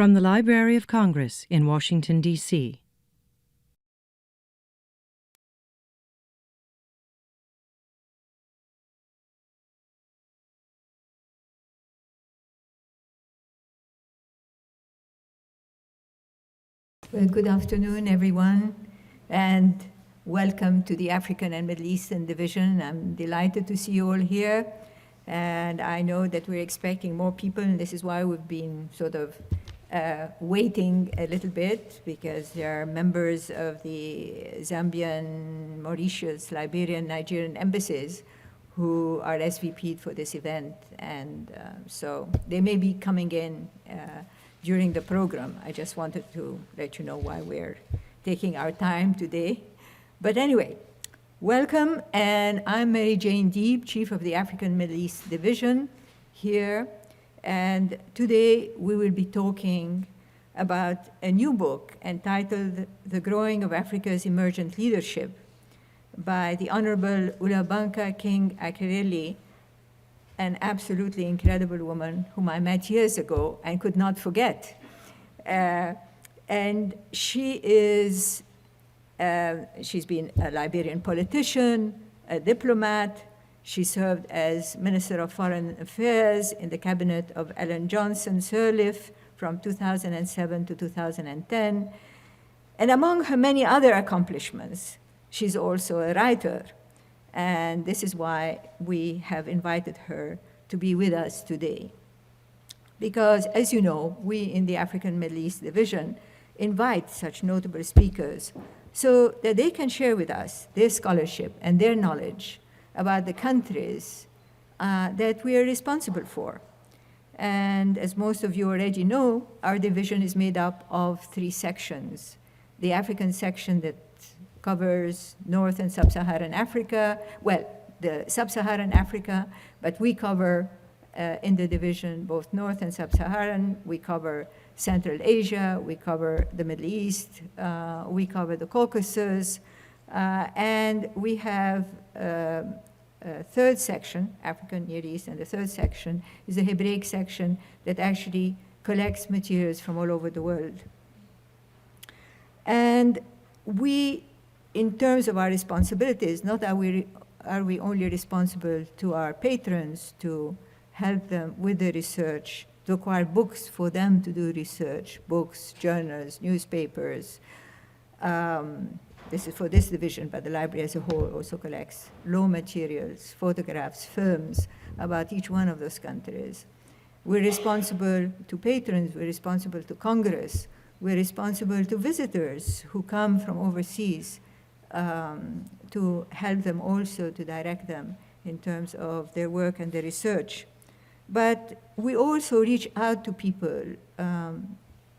From the Library of Congress in Washington, D.C. Well, good afternoon, everyone, and welcome to the African and Middle Eastern Division. I'm delighted to see you all here, and I know that we're expecting more people, and this is why we've been sort of waiting a little bit, because there are members of the Zambian, Mauritius, Liberian, Nigerian embassies who are SVP'd for this event, and so they may be coming in during the program. I just wanted to let you know why we're taking our time today. But anyway, welcome, and I'm Mary Jane Deeb, Chief of the African Middle East Division here, and today we will be talking about a new book entitled The Growing of Africa's Emergent Leadership by the Honorable Olubanke King Akerele, an absolutely incredible woman whom I met years ago and could not forget. And she is, she's been a Liberian politician, a diplomat. She served as Minister of Foreign Affairs in the cabinet of Ellen Johnson Sirleaf from 2007 to 2010. And among her many other accomplishments, she's also a writer. And this is why we have invited her to be with us today. Because, as you know, we in the African Middle East Division invite such notable speakers so that they can share with us their scholarship and their knowledge about the countries that we are responsible for. And as most of you already know, our division is made up of 3 sections. The African section that covers North and Sub-Saharan Africa, well, the Sub-Saharan Africa, but we cover in the division both North and Sub-Saharan. We cover Central Asia, we cover the Middle East, we cover the Caucasus, and we have a 3rd section, African Near East, and the 3rd section is the Hebraic section that actually collects materials from all over the world. And we, in terms of our responsibilities, not are we only responsible to our patrons to help them with the research, to acquire books for them to do research, books, journals, newspapers. This is for this division, but the library as a whole also collects law materials, photographs, films about each one of those countries. We're responsible to patrons, we're responsible to Congress, we're responsible to visitors who come from overseas to help them also, to direct them in terms of their work and their research. But we also reach out to people,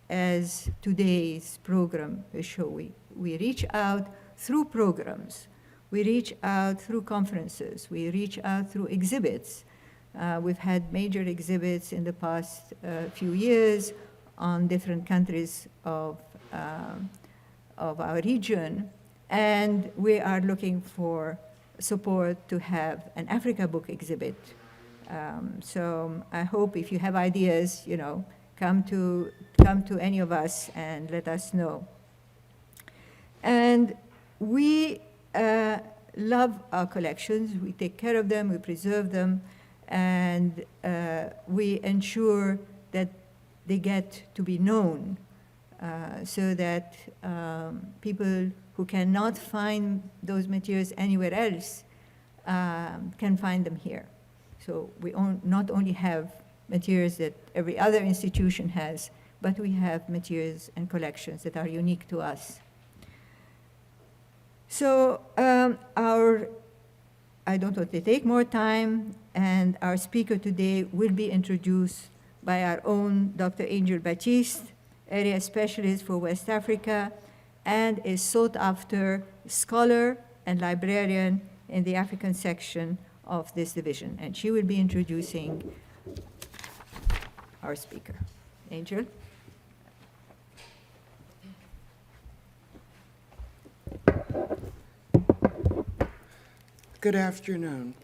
as today's program will show. We reach out through programs. We reach out through conferences. We reach out through exhibits. We've had major exhibits in the past few years on different countries of our region. And we are looking for support to have an Africa book exhibit. So I hope if you have ideas, you know, come to any of us and let us know. And we love our collections. We take care of them, we preserve them, and we ensure that they get to be known so that people who cannot find those materials anywhere else can find them here. So we not only have materials that every other institution has, but we have materials and collections that are unique to us. So I don't want to take more time, and our speaker today will be introduced by our own Dr. Angel Baptiste, area specialist for West Africa, and a sought-after scholar and librarian in the African section of this division. And she will be introducing our speaker. Angel? Good afternoon.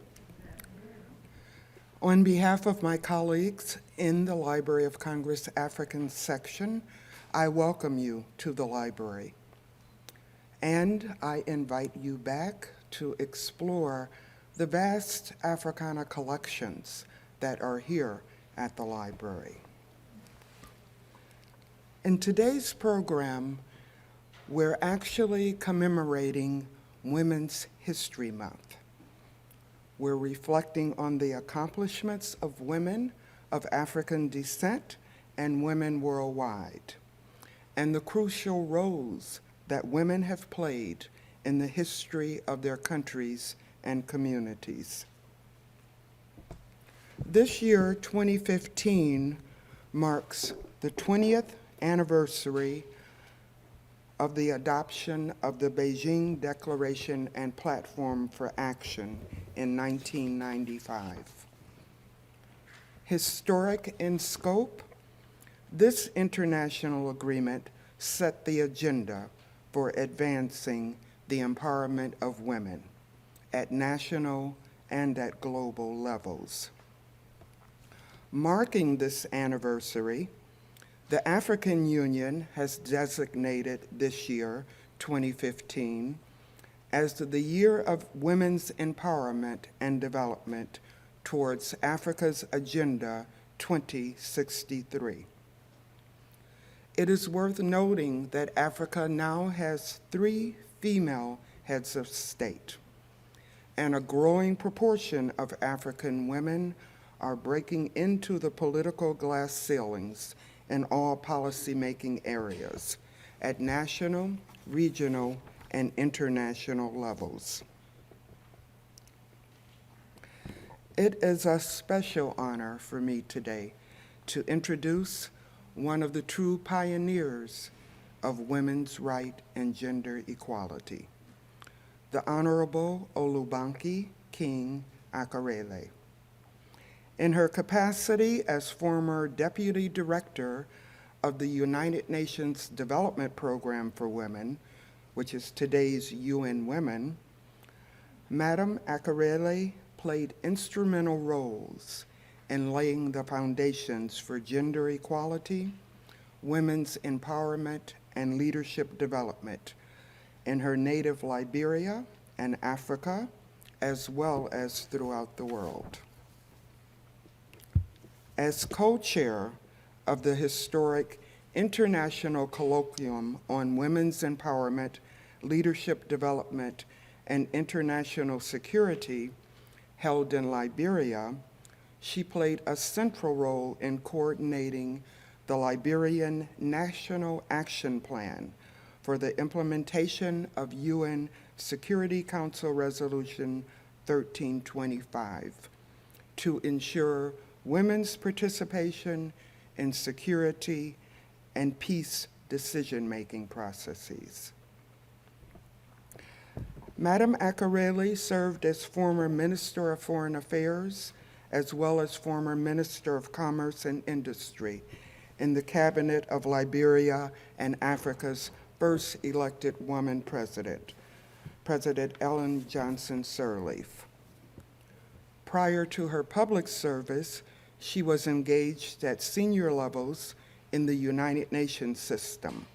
On behalf of my colleagues in the Library of Congress African Section, I welcome you to the library. And I invite you back to explore the vast Africana collections that are here at the library. In today's program, we're actually commemorating Women's History Month. We're reflecting on the accomplishments of women of African descent and women worldwide, and the crucial roles that women have played in the history of their countries and communities. This year, 2015, marks the 20th anniversary of the adoption of the Beijing Declaration and Platform for Action in 1995. Historic in scope, this international agreement set the agenda for advancing the empowerment of women at national and at global levels. Marking this anniversary, the African Union has designated this year, 2015, as the year of women's empowerment and development towards Africa's Agenda 2063. It is worth noting that Africa now has 3 female heads of state, and a growing proportion of African women are breaking into the political glass ceilings in all policy-making areas at national, regional, and international levels. It is a special honor for me today to introduce one of the true pioneers of women's right and gender equality, the Honorable Olubanke King Akerele. In her capacity as former Deputy Director of the United Nations Development Program for Women, which is today's UN Women, Madam Akerele played instrumental roles in laying the foundations for gender equality, women's empowerment, and leadership development in her native Liberia and Africa, as well as throughout the world. As co-chair of the historic International Colloquium on Women's Empowerment, Leadership Development, and International Security held in Liberia, she played a central role in coordinating the Liberian National Action Plan for the implementation of UN Security Council Resolution 1325 to ensure women's participation in security and peace decision-making processes. Madam Akerele served as former Minister of Foreign Affairs as well as former Minister of Commerce and Industry in the cabinet of Liberia and Africa's first elected woman president, President Ellen Johnson Sirleaf. Prior to her public service, she was engaged at senior levels in the United Nations system,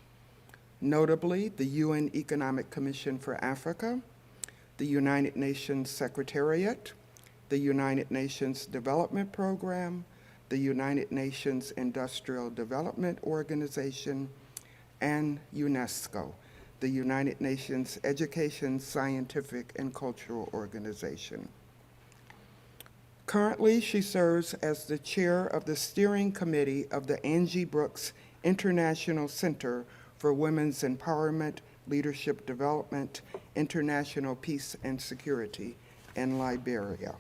notably the UN Economic Commission for Africa, the United Nations Secretariat, the United Nations Development Program, the United Nations Industrial Development Organization, and UNESCO, the United Nations Education, Scientific, and Cultural Organization. Currently, she serves as the chair of the steering committee of the Angie Brooks International Center for Women's Empowerment, Leadership Development, International Peace and Security in Liberia.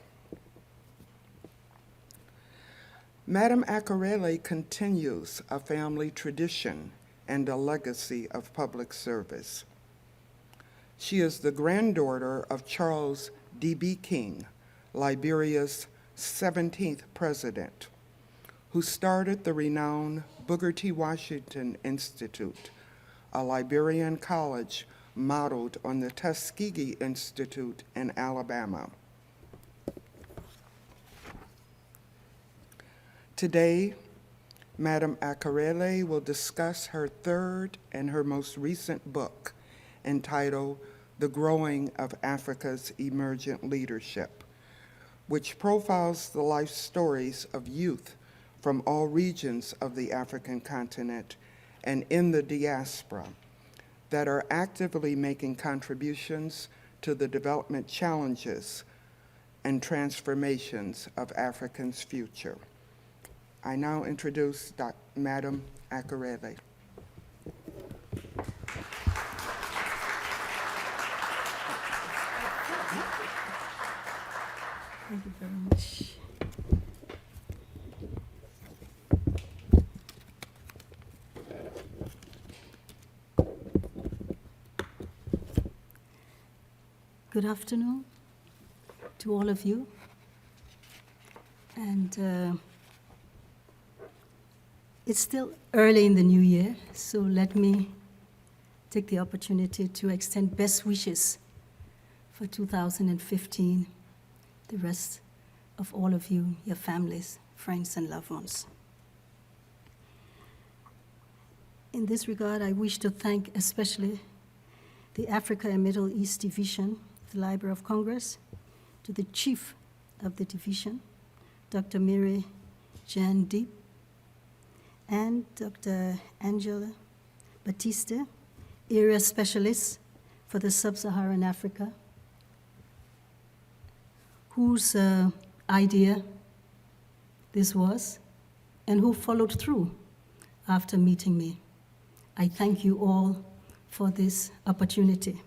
Madam Akerele continues a family tradition and a legacy of public service. She is the granddaughter of Charles D.B. King, Liberia's 17th president, who started the renowned Booker T. Washington Institute, a Liberian college modeled on the Tuskegee Institute in Alabama. Today, Madam Akerele will discuss her third and her most recent book, entitled The Growing of Africa's Emergent Leadership, which profiles the life stories of youth from all regions of the African continent and in the diaspora that are actively making contributions to the development challenges and transformations of Africans' future. I now introduce Madam Akerele. Thank you very much. Good afternoon to all of you. And it's still early in the new year, so let me take the opportunity to extend best wishes for 2015, the rest of all of you, your families, friends, and loved ones. In this regard, I wish to thank especially the Africa and Middle East Division of the Library of Congress, to the Chief of the Division, Dr. Miri Jan Diep, and Dr. Angela Batiste, Area Specialist for the Sub-Saharan Africa, whose idea this was, and who followed through after meeting me. I thank you all for this opportunity.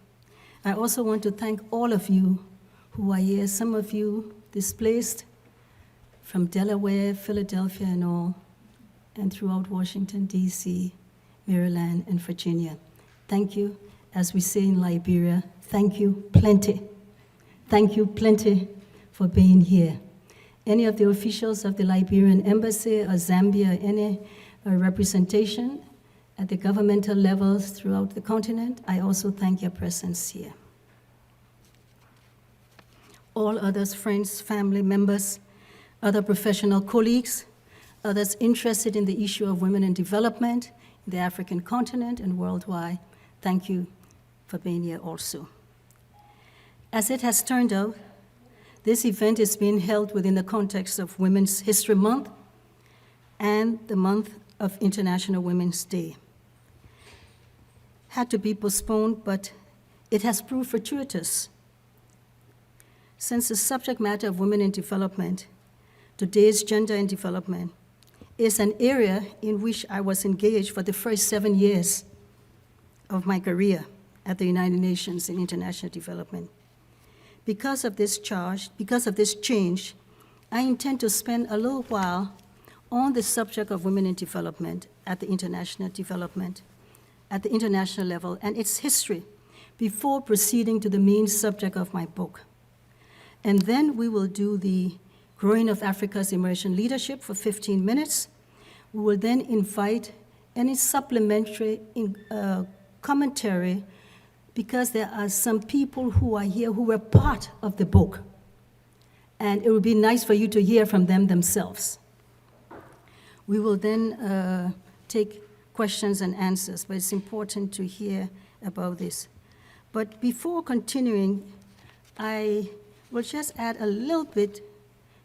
I also want to thank all of you who are here, some of you displaced from Delaware, Philadelphia, and all, and throughout Washington, D.C., Maryland, and Virginia. Thank you. As we say in Liberia, thank you plenty. Thank you plenty for being here. Any of the officials of the Liberian Embassy or Zambia, any representation at the governmental levels throughout the continent, I also thank your presence here. All others, friends, family members, other professional colleagues, others interested in the issue of women in development in the African continent and worldwide, thank you for being here also. As it has turned out, this event is being held within the context of Women's History Month and the month of International Women's Day. Had to be postponed, but it has proved fortuitous. Since the subject matter of women in development, today's gender in development, is an area in which I was engaged for the first 7 years of my career at the United Nations in international development. Because of this change, I intend to spend a little while on the subject of women in development at the international level and its history before proceeding to the main subject of my book. And then we will do the Growing of Africa's Emergent Leadership for 15 minutes. We will then invite any supplementary commentary, because there are some people who are here who were part of the book. And it would be nice for you to hear from them themselves. We will then take questions and answers, but it's important to hear about this. But before continuing, I will just add a little bit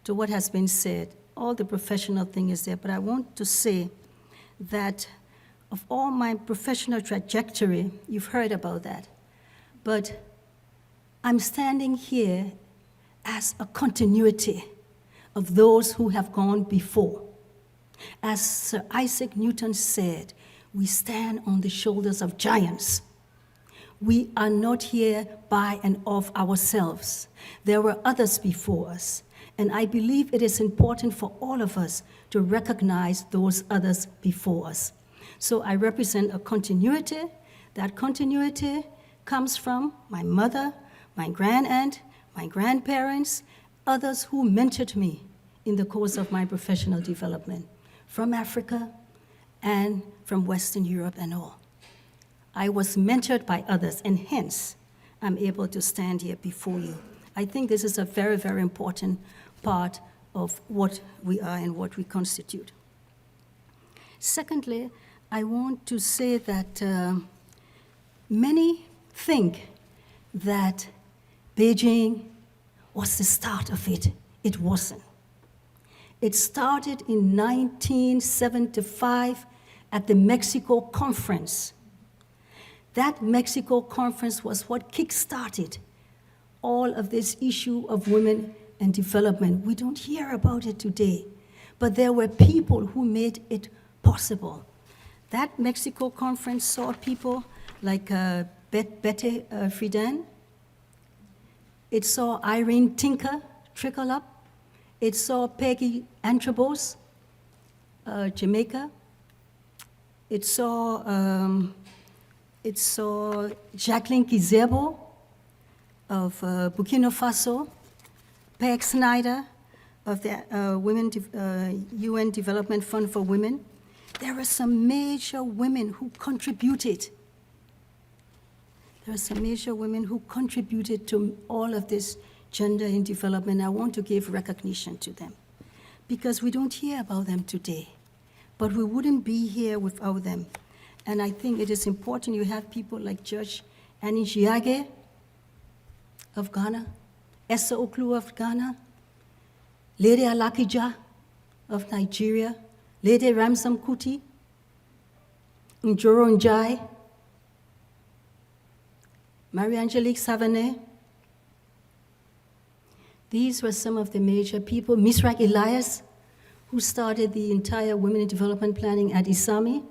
to what has been said. All the professional thing is there, but I want to say that of all my professional trajectory, you've heard about that, but I'm standing here as a continuity of those who have gone before. As Sir Isaac Newton said, we stand on the shoulders of giants. We are not here by and of ourselves. There were others before us, and I believe it is important for all of us to recognize those others before us. So I represent a continuity. That continuity comes from my mother, my grandaunt, my grandparents, others who mentored me in the course of my professional development, from Africa and from Western Europe and all. I was mentored by others, and hence I'm able to stand here before you. I think this is a very, very important part of what we are and what we constitute. Secondly, I want to say that many think that Beijing was the start of it. It wasn't. It started in 1975 at the Mexico Conference. That Mexico Conference was what kick-started all of this issue of women and development. We don't hear about it today, but there were people who made it possible. That Mexico Conference saw people like Betty Friedan. It saw Irene Tinker trickle up. It saw Peggy Antrobos, Jamaica. It saw Jacqueline Kizerbo of Burkina Faso, Peg Snyder of the UN Development Fund for Women. There were some major women who contributed. There are some major women who contributed to all of this gender in development. I want to give recognition to them because we don't hear about them today, but we wouldn't be here without them. And I think it is important you have people like Judge Annie Giage of Ghana, Esther Oklu of Ghana, Lady Alakija of Nigeria, Lady Ramsam Kuti, Njoro Njai, Marie-Angelique Savané. These were some of the major people. Misrak Elias, who started the entire Women in Development Planning at ISAMI.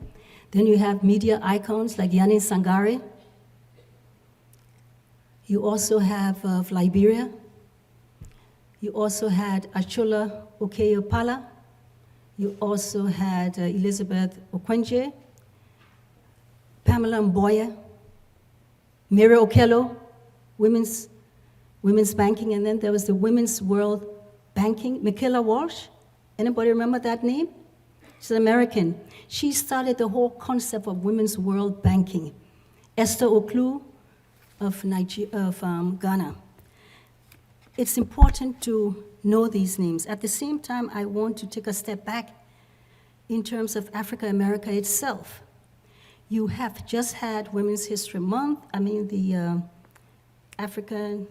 Then you have media icons like Yanin Sangare. You also have of Liberia. You also had Achola Okeyo-Pala. You also had Elizabeth Okwenje, Pamela Mboya, Mary Okello, women's banking, and then there was the Women's World Banking. Michaela Walsh, anybody remember that name? She's an American. She started the whole concept of Women's World Banking. Esther Oklu of Ghana. It's important to know these names. At the same time, I want to take a step back in terms of Africa America itself. You have just had Women's History Month, the African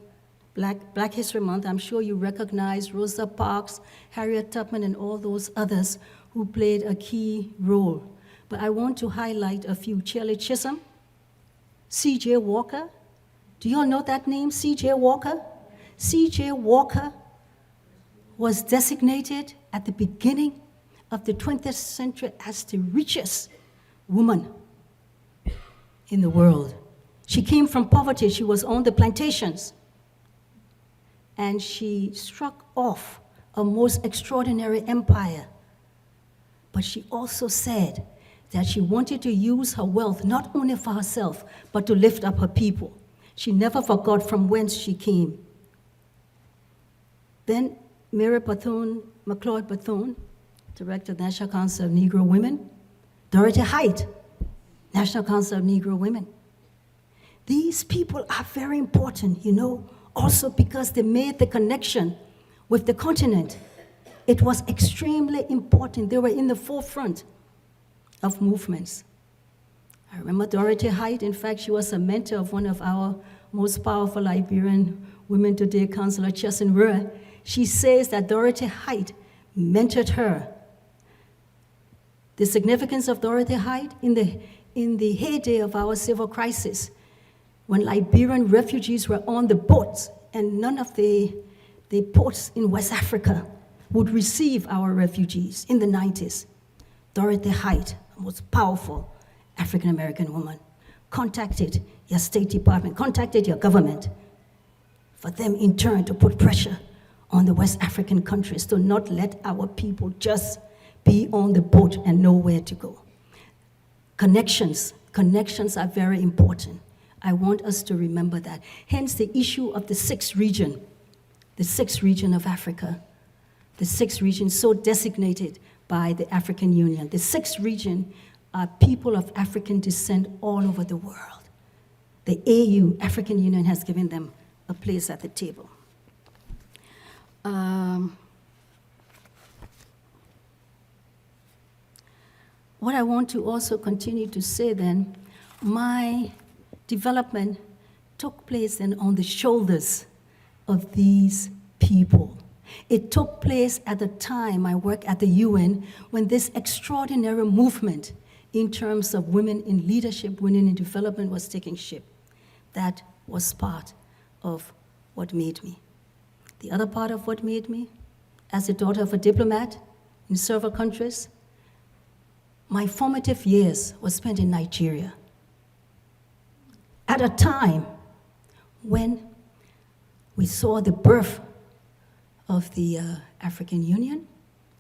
Black History Month. I'm sure you recognize Rosa Parks, Harriet Tubman, and all those others who played a key role. But I want to highlight a few. Shirley Chisholm, C.J. Walker. Do you all know that name, C.J. Walker? C.J. Walker was designated at the beginning of the 20th century as the richest woman in the world. She came from poverty. She was on the plantations. And she struck off a most extraordinary empire. But she also said that she wanted to use her wealth not only for herself, but to lift up her people. She never forgot from whence she came. Then Mary McLeod Bethune, Director of the National Council of Negro Women. Dorothy Height, National Council of Negro Women. These people are very important, also because they made the connection with the continent. It was extremely important. They were in the forefront of movements. I remember Dorothy Height. In fact, she was a mentor of one of our most powerful Liberian women today, Councillor Chesin Rue. She says that Dorothy Height mentored her. The significance of Dorothy Height in the heyday of our civil crisis, when Liberian refugees were on the boats and none of the ports in West Africa would receive our refugees in the 90s. Dorothy Height, the most powerful African-American woman, contacted your State Department, contacted your government for them in turn to put pressure on the West African countries to not let our people just be on the boat and know where to go. Connections are very important. I want us to remember that. Hence the issue of the sixth region of Africa, the sixth region so designated by the African Union. The sixth region are people of African descent all over the world. The AU, African Union, has given them a place at the table. what I want to also continue to say then, my development took place then on the shoulders of these people. It took place at the time I worked at the UN when this extraordinary movement in terms of women in leadership, women in development was taking shape. That was part of what made me. The other part of what made me, as the daughter of a diplomat in several countries, my formative years were spent in Nigeria at a time when we saw the birth of the African Union.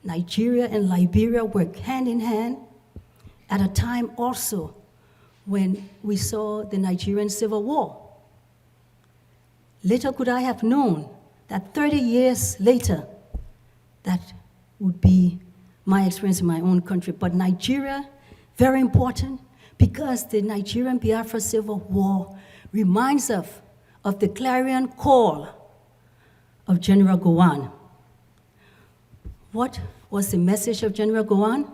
Nigeria and Liberia worked hand in hand at a time also when we saw the Nigerian Civil War. Little could I have known that 30 years later, that would be my experience in my own country. But Nigeria, very important, because the Nigerian Biafra Civil War reminds us of the clarion call of General Gowon. What was the message of General Gowon?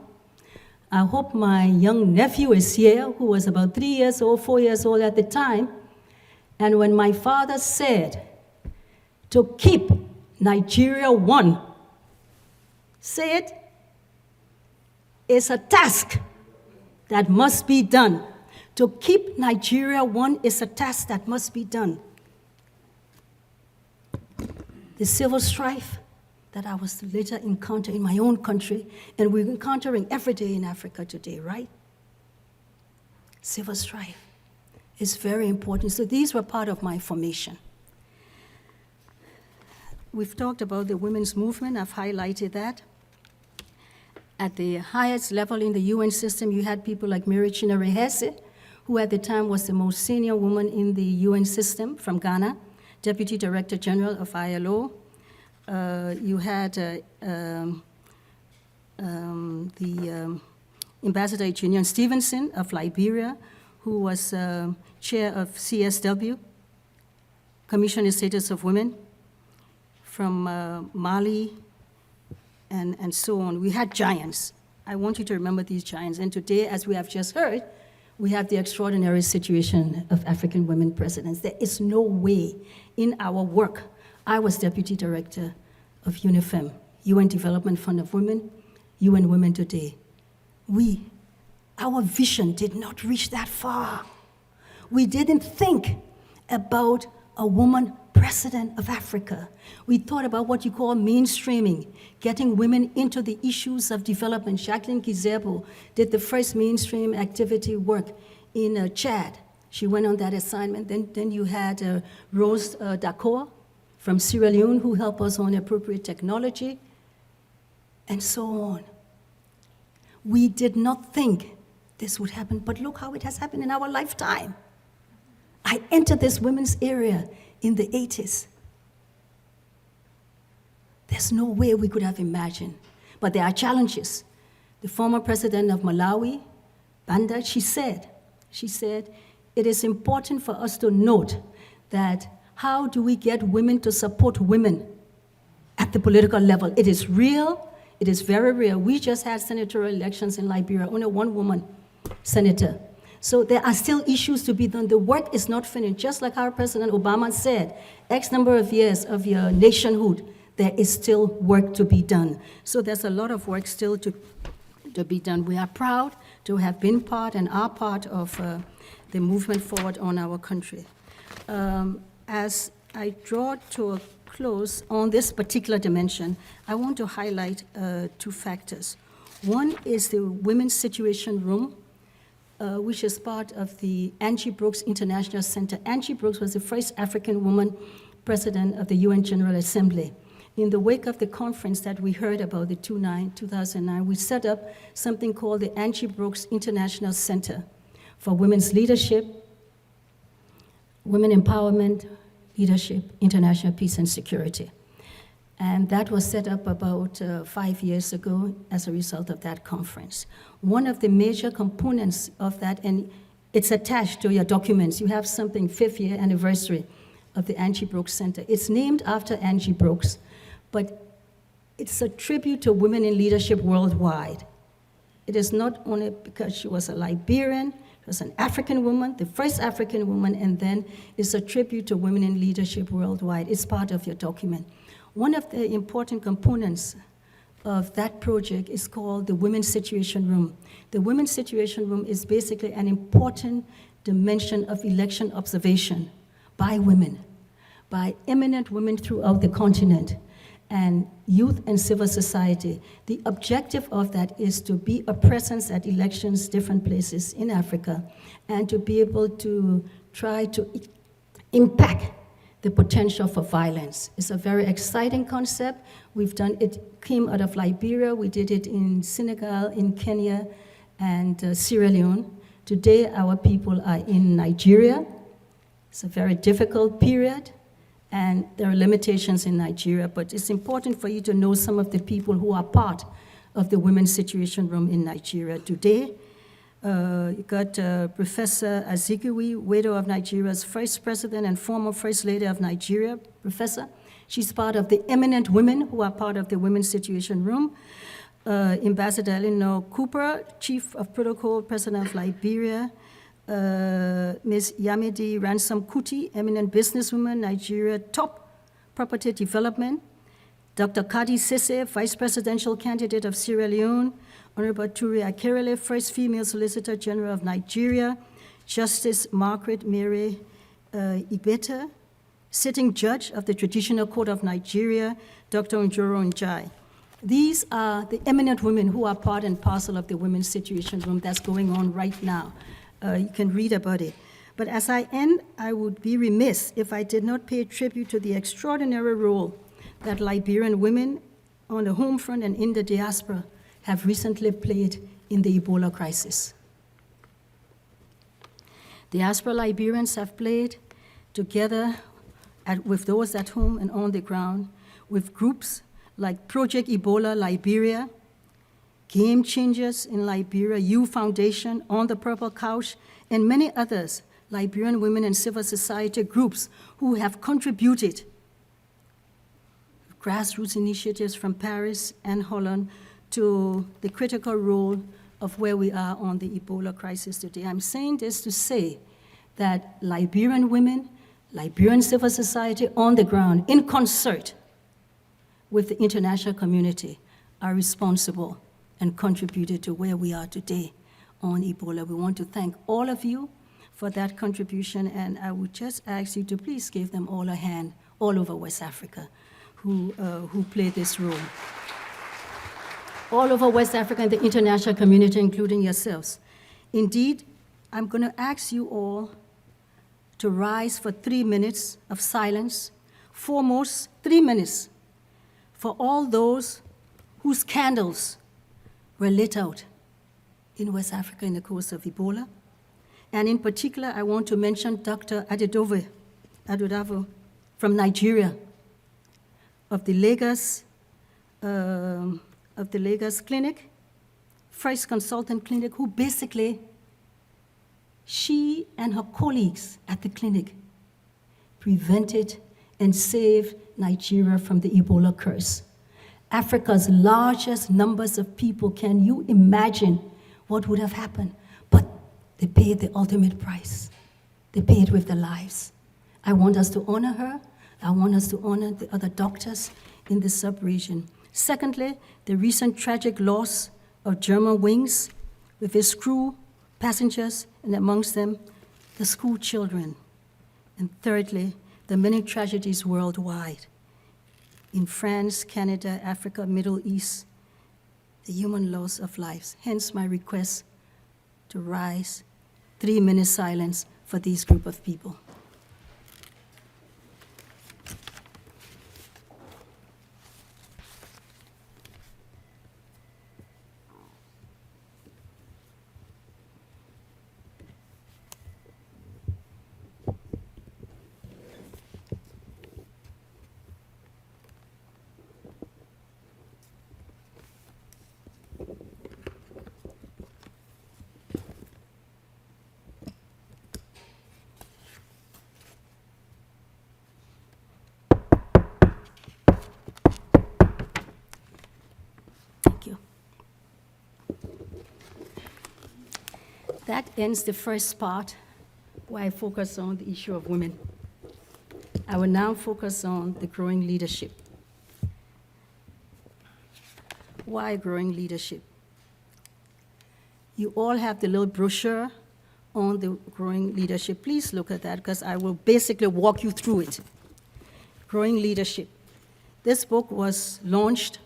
I hope my young nephew is here, who was about 3 years old, 4 years old at the time. And when my father said to keep Nigeria one, say it, is a task that must be done. To keep Nigeria one is a task that must be done. The civil strife that I was to later encounter in my own country, and we're encountering every day in Africa today, right? Civil strife is very important. So these were part of my formation. We've talked about the women's movement. I've highlighted that. At the highest level in the UN system, you had people like Mary Chinere Hesse, who at the time was the most senior woman in the UN system from Ghana, Deputy Director General of ILO. You had the Ambassador Echinion Stevenson of Liberia, who was chair of CSW, Commission on Status of Women, from Mali, and so on. We had giants. I want you to remember these giants. And today, as we have just heard, we have the extraordinary situation of African women presidents. There is no way in our work. I was deputy director of UNIFEM, UN Development Fund of Women, UN Women Today. Our vision did not reach that far. We didn't think about a woman president of Africa. We thought about what you call mainstreaming, getting women into the issues of development. Jacqueline Kizerbo did the first mainstream activity work in Chad. She went on that assignment. Then you had Rose Dakoa from Sierra Leone, who helped us on appropriate technology, and so on. We did not think this would happen, but look how it has happened in our lifetime. I entered this women's area in the 80s. There's no way we could have imagined. But there are challenges. The former president of Malawi, Banda, she said, it is important for us to note that how do we get women to support women at the political level? It is real. It is very real. We just had senatorial elections in Liberia, only one woman senator. So there are still issues to be done. The work is not finished. Just like our President Obama said, X number of years of your nationhood, there is still work to be done. So there's a lot of work still to be done. We are proud to have been part and are part of the movement forward on our country. As I draw to a close on this particular dimension, I want to highlight 2 factors. One is the Women's Situation Room, which is part of the Angie Brooks International Center. Angie Brooks was the first African woman president of the UN General Assembly. In the wake of the conference that we heard about, the 2009, we set up something called the Angie Brooks International Center for Women's Leadership, Women Empowerment, Leadership, International Peace and Security. And that was set up about 5 years ago as a result of that conference. One of the major components of that, and it's attached to your documents, you have something 5th year anniversary of the Angie Brooks Center. It's named after Angie Brooks, but it's a tribute to women in leadership worldwide. It is not only because she was a Liberian, she was an African woman, the first African woman, and then it's a tribute to women in leadership worldwide. It's part of your document. One of the important components of that project is called the Women's Situation Room. The Women's Situation Room is basically an important dimension of election observation by women, by eminent women throughout the continent, and youth and civil society. The objective of that is to be a presence at elections, different places in Africa, and to be able to try to impact the potential for violence. It's a very exciting concept. We've done it, came out of Liberia, we did it in Senegal, in Kenya, and Sierra Leone. Today, our people are in Nigeria. It's a very difficult period, and there are limitations in Nigeria, but it's important for you to know some of the people who are part of the Women's Situation Room in Nigeria. Today, you got Professor Azikiwe, widow of Nigeria's first president and former First Lady of Nigeria, Professor. She's part of the eminent women who are part of the Women's Situation Room. Ambassador Eleanor Cooper, Chief of Protocol, President of Liberia. Ms. Yamidi Ransom Kuti, eminent businesswoman, Nigeria, top property development. Dr. Kadi Sese, vice presidential candidate of Sierra Leone. Honorable Turi Akerele, first female Solicitor General of Nigeria. Justice Margaret Mary Ibeta, sitting judge of the Traditional Court of Nigeria, Dr. Njoro Njai. These are the eminent women who are part and parcel of the Women's Situation Room that's going on right now. You can read about it. But as I end, I would be remiss if I did not pay tribute to the extraordinary role that Liberian women on the home front and in the diaspora have recently played in the Ebola crisis. Diaspora Liberians have played together with those at home and on the ground, with groups like Project Ebola Liberia, Game Changers in Liberia, U Foundation, On the Purple Couch, and many others, Liberian women and civil society groups who have contributed grassroots initiatives from Paris and Holland to the critical role of where we are on the Ebola crisis today. I'm saying this to say that Liberian women, Liberian civil society on the ground, in concert with the international community, are responsible and contributed to where we are today on Ebola. We want to thank all of you for that contribution, and I would just ask you to please give them all a hand all over West Africa who play this role. All over West Africa and the international community, including yourselves. Indeed, I'm going to ask you all to rise for 3 minutes of silence, foremost 3 minutes for all those whose candles were lit out in West Africa in the course of Ebola. And in particular, I want to mention Dr. Adodavo from Nigeria, of the Lagos Clinic, first consultant clinic, who basically, she and her colleagues at the clinic prevented and saved Nigeria from the Ebola curse. Africa's largest numbers of people, can you imagine what would have happened? But they paid the ultimate price. They paid with their lives. I want us to honor her. I want us to honor the other doctors in the sub-region. Secondly, the recent tragic loss of German wings with its crew, passengers, and amongst them, the school children. And thirdly, the many tragedies worldwide. In France, Canada, Africa, Middle East, the human loss of lives. Hence my request to rise, 3 minutes silence for these group of people. ends the first part where I focus on the issue of women. I will now focus on the growing leadership. Why growing leadership? You all have the little brochure on the growing leadership. Please look at that because I will basically walk you through it. Growing leadership. This book was launched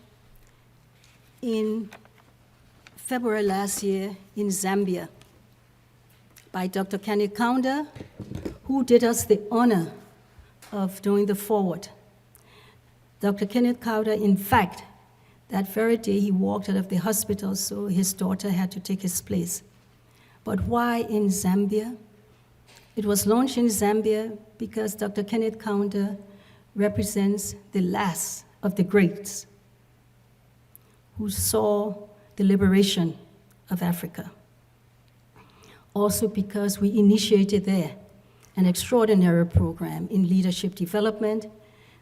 in February last year in Zambia by Dr. Kenneth Kaunda, who did us the honor of doing the foreword. Dr. Kenneth Kaunda, in fact, that very day he walked out of the hospital, so his daughter had to take his place. But why in Zambia? It was launched in Zambia because Dr. Kenneth Kaunda represents the last of the greats who saw the liberation of Africa. Also because we initiated there an extraordinary program in leadership development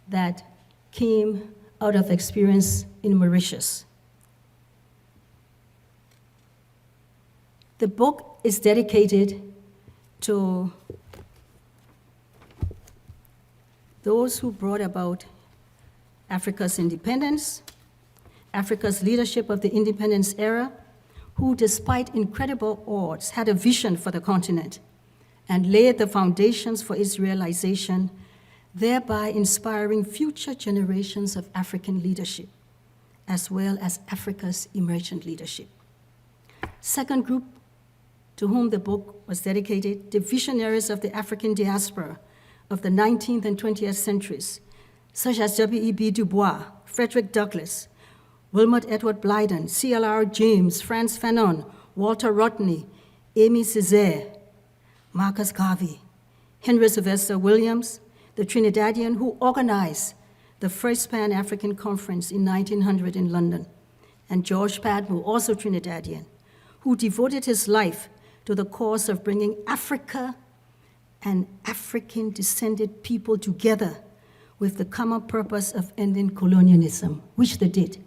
that came out of experience in Mauritius. The book is dedicated to those who brought about Africa's independence, Africa's leadership of the independence era, who, despite incredible odds, had a vision for the continent and laid the foundations for its realization, thereby inspiring future generations of African leadership, as well as Africa's emergent leadership. Second group to whom the book was dedicated, the visionaries of the African diaspora of the 19th and 20th centuries, such as W.E.B. Du Bois, Frederick Douglass, Wilmot Edward Blyden, C.L.R. James, Frantz Fanon, Walter Rodney, Amy Césaire, Marcus Garvey, Henry Sylvester Williams, the Trinidadian who organized the first Pan-African conference in 1900 in London, and George Padmore, also Trinidadian, who devoted his life to the cause of bringing Africa and African-descended people together with the common purpose of ending colonialism, which they did.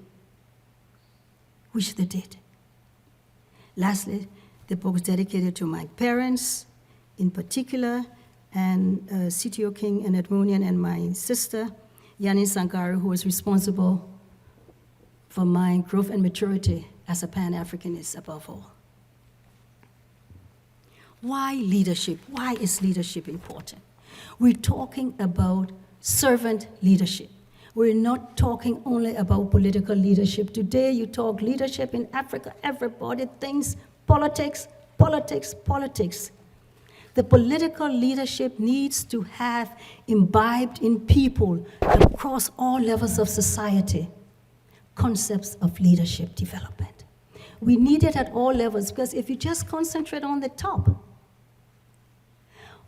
Lastly, the book is dedicated to my parents in particular, and CTO King and Edmonian, and my sister, Yani Sankara, who was responsible for my growth and maturity as a Pan-Africanist above all. Why leadership? Why is leadership important? We're talking about servant leadership. We're not talking only about political leadership. Today, you talk leadership in Africa, everybody thinks politics, politics, politics. The political leadership needs to have imbibed in people across all levels of society concepts of leadership development. We need it at all levels, because if you just concentrate on the top,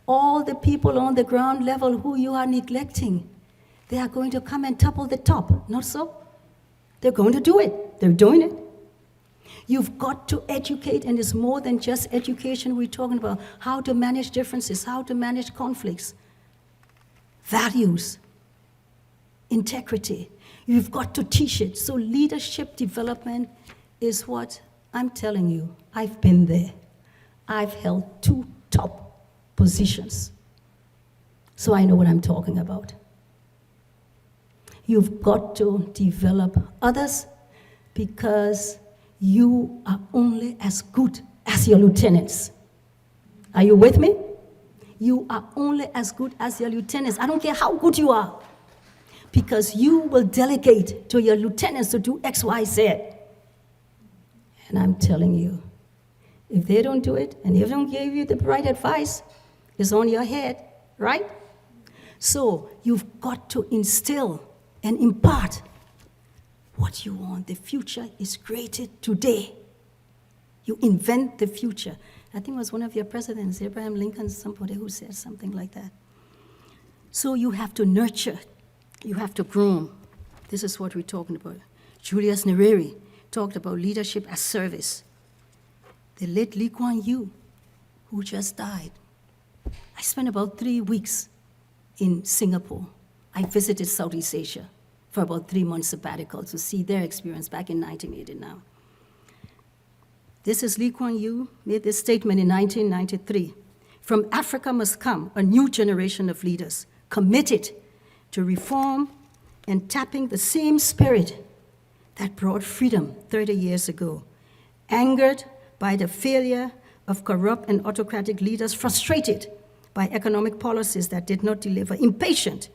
all the people on the ground level who you are neglecting, they are going to come and topple the top, not so? They're going to do it. They're doing it. You've got to educate, and it's more than just education. We're talking about how to manage differences, how to manage conflicts, values, integrity. You've got to teach it. So leadership development is what I'm telling you. I've been there. I've held 2 top positions. So I know what I'm talking about. You've got to develop others, because you are only as good as your lieutenants. Are you with me? You are only as good as your lieutenants. I don't care how good you are, because you will delegate to your lieutenants to do X, Y, Z. And I'm telling you, if they don't do it, and if they don't give you the right advice, it's on your head, right? So you've got to instill and impart what you want. The future is created today. You invent the future. I think it was one of your presidents, Abraham Lincoln, somebody who said something like that. So you have to nurture, you have to groom. This is what we're talking about. Julius Nyerere talked about leadership as service. The late Lee Kuan Yew, who just died. I spent about 3 weeks in Singapore. I visited Southeast Asia for about 3 months sabbatical to see their experience back in 1989. This is Lee Kuan Yew made this statement in 1993. From Africa must come a new generation of leaders committed to reform and tapping the same spirit that brought freedom 30 years ago, angered by the failure of corrupt and autocratic leaders, frustrated by economic policies that did not deliver, impatient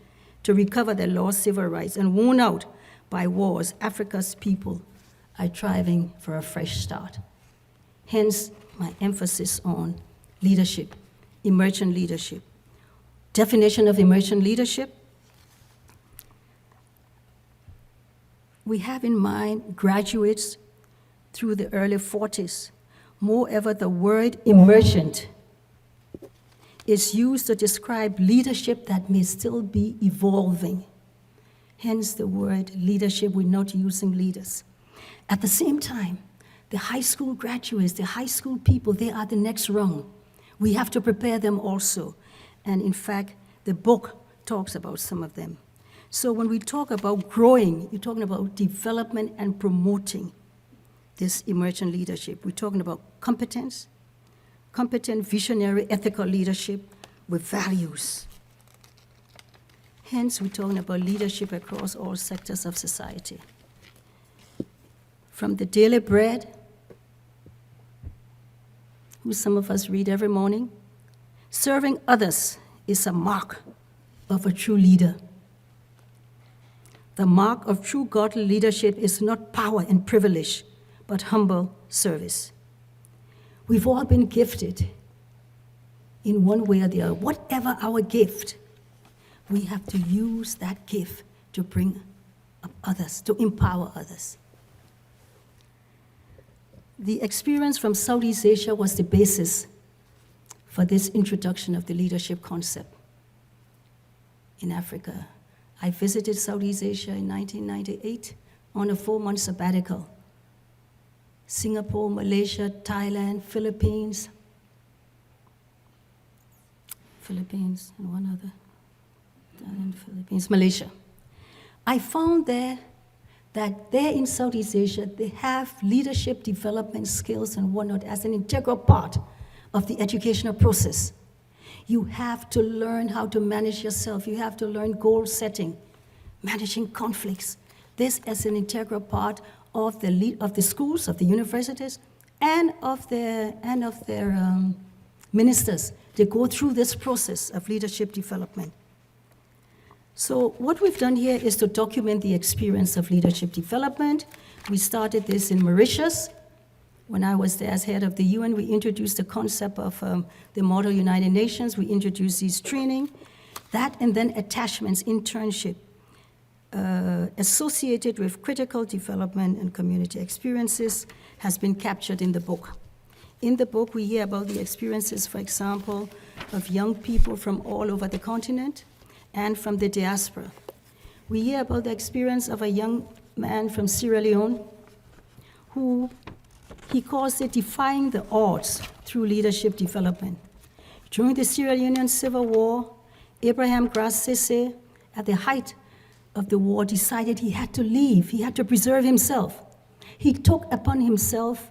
to recover their lost civil rights, and worn out by wars. Africa's people are striving for a fresh start. Hence, my emphasis on leadership, emergent leadership. Definition of emergent leadership. We have in mind graduates through the early 40s. Moreover, the word emergent is used to describe leadership that may still be evolving. Hence the word leadership, we're not using leaders. At the same time, the high school graduates, the high school people, they are the next rung. We have to prepare them also. And in fact, the book talks about some of them. So when we talk about growing, you're talking about development and promoting this emergent leadership. We're talking about competence, competent, visionary, ethical leadership with values. Hence, we're talking about leadership across all sectors of society. From the daily bread, who some of us read every morning, serving others is a mark of a true leader. The mark of true godly leadership is not power and privilege, but humble service. We've all been gifted in one way or the other. Whatever our gift, we have to use that gift to bring up others, to empower others. The experience from Southeast Asia was the basis for this introduction of the leadership concept in Africa. I visited Southeast Asia in 1998 on a 4-month sabbatical. Singapore, Malaysia, Thailand, Philippines, and one other. Thailand, Philippines, Malaysia. I found that there in Southeast Asia, they have leadership development skills and whatnot as an integral part of the educational process. You have to learn how to manage yourself. You have to learn goal setting, managing conflicts. This is an integral part of the schools, of the universities, and of their ministers. They go through this process of leadership development. So what we've done here is to document the experience of leadership development. We started this in Mauritius. When I was there as head of the UN, we introduced the concept of the Model United Nations. We introduced these training, that and then attachments, internship, associated with critical development and community experiences has been captured in the book. In the book, we hear about the experiences, for example, of young people from all over the continent and from the diaspora. We hear about the experience of a young man from Sierra Leone who he calls it defying the odds through leadership development. During the Sierra Leonean Civil War, Abraham Grace, at the height of the war, decided he had to leave, he had to preserve himself. He took upon himself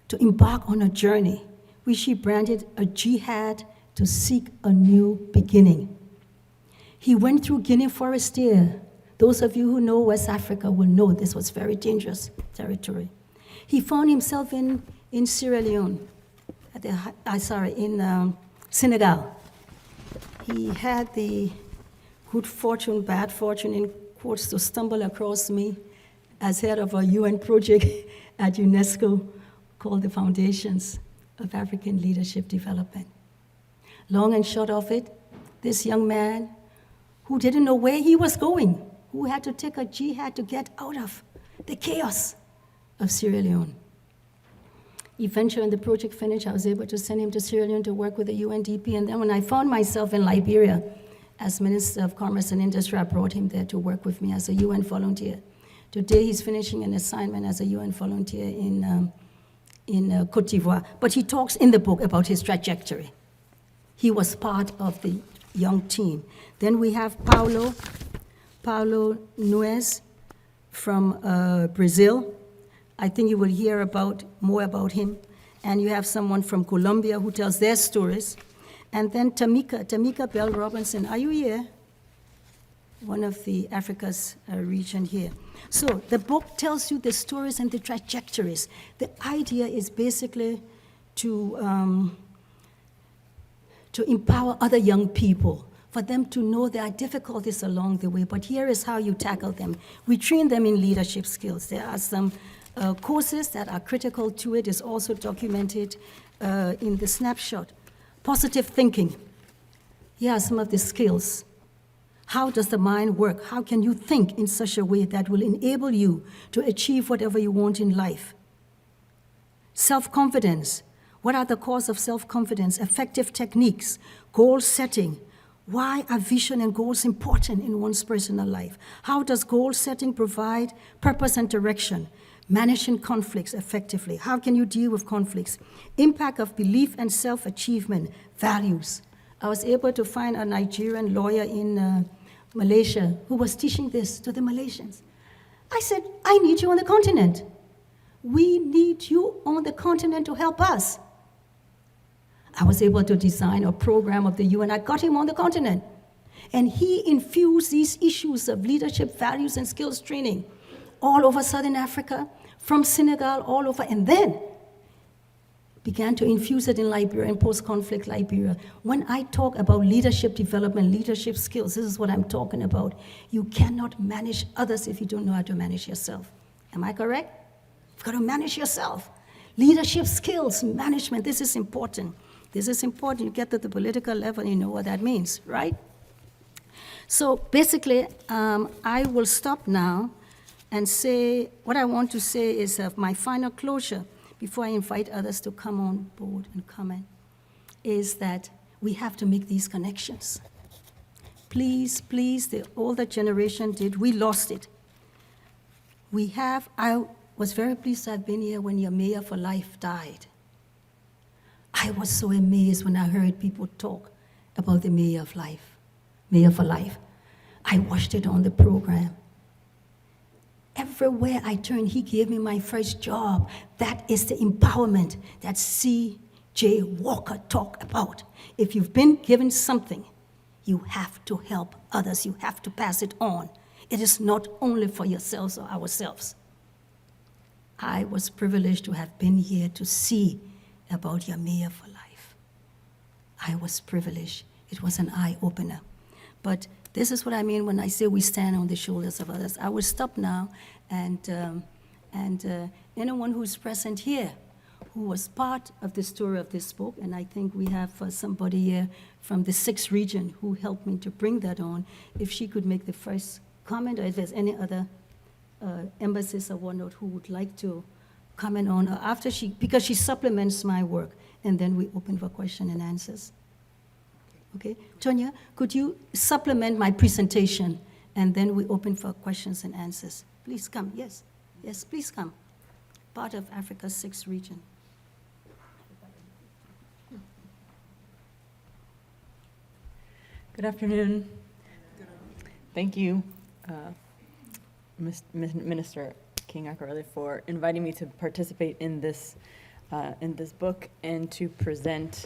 to embark on a journey, which he branded a jihad to seek a new beginning. He went through Guinea Forestier. Those of you who know West Africa will know this was very dangerous territory. He found himself in Sierra Leone, in Senegal. He had the good fortune, bad fortune, in quotes, to stumble across me as head of a UN project at UNESCO called the Foundations of African Leadership Development. Long and short of it, this young man who didn't know where he was going, who had to take a jihad to get out of the chaos of Sierra Leone. Eventually, when the project finished, I was able to send him to Sierra Leone to work with the UNDP. And then when I found myself in Liberia as Minister of Commerce and Industry, I brought him there to work with me as a UN volunteer. Today, he's finishing an assignment as a UN volunteer in Cote d'Ivoire. But he talks in the book about his trajectory. He was part of the young team. Then we have Paulo Nunes from Brazil. I think you will hear more about him. and you have someone from Colombia who tells their stories, and then Tamika Bell Robinson. Are you here? One of the Africa's region here. So the book tells you the stories and the trajectories. The idea is basically to empower other young people, for them to know there are difficulties along the way, but here is how you tackle them. We train them in leadership skills. There are some courses that are critical to it. It's also documented in the snapshot. Positive thinking. Here are some of the skills. How does the mind work? How can you think in such a way that will enable you to achieve whatever you want in life? Self-confidence. What are the causes of self-confidence? Effective techniques, goal setting. Why are vision and goals important in one's personal life? How does goal setting provide purpose and direction? Managing conflicts effectively. How can you deal with conflicts? Impact of belief and self-achievement. Values. I was able to find a Nigerian lawyer in Malaysia who was teaching this to the Malaysians. I said, I need you on the continent. We need you on the continent to help us. I was able to design a program of the UN. I got him on the continent. And he infused these issues of leadership, values, and skills training all over Southern Africa, from Senegal, all over, and then began to infuse it in Liberia, in post-conflict Liberia. When I talk about leadership development, leadership skills, this is what I'm talking about. You cannot manage others if you don't know how to manage yourself. Am I correct? You've got to manage yourself. Leadership skills, management, this is important. This is important. You get to the political level, you know what that means, right? So basically, I will stop now and say, what I want to say is my final closure before I invite others to come on board and comment, is that we have to make these connections. Please, please, the older generation did, we lost it. I was very pleased to have been here when your mayor for life died. I was so amazed when I heard people talk about the mayor of life, mayor for life. I watched it on the program. Everywhere I turned, he gave me my first job. That is the empowerment that C.J. Walker talked about. If you've been given something, you have to help others. You have to pass it on. It is not only for yourselves or ourselves. I was privileged to have been here to see about your mayor for life. I was privileged. It was an eye-opener. But this is what I mean when I say we stand on the shoulders of others. I will stop now, and anyone who's present here who was part of the story of this book, and I think we have somebody here from the 6th region who helped me to bring that on, if she could make the first comment, or if there's any other embassies or whatnot who would like to comment on, after because she supplements my work, and then we open for question and answers. Okay, Tonya, could you supplement my presentation, and then we open for questions and answers? Please come, yes, please come. Part of Africa's 6th region. Good afternoon. Thank you, Minister King Akerele, for inviting me to participate in this book and to present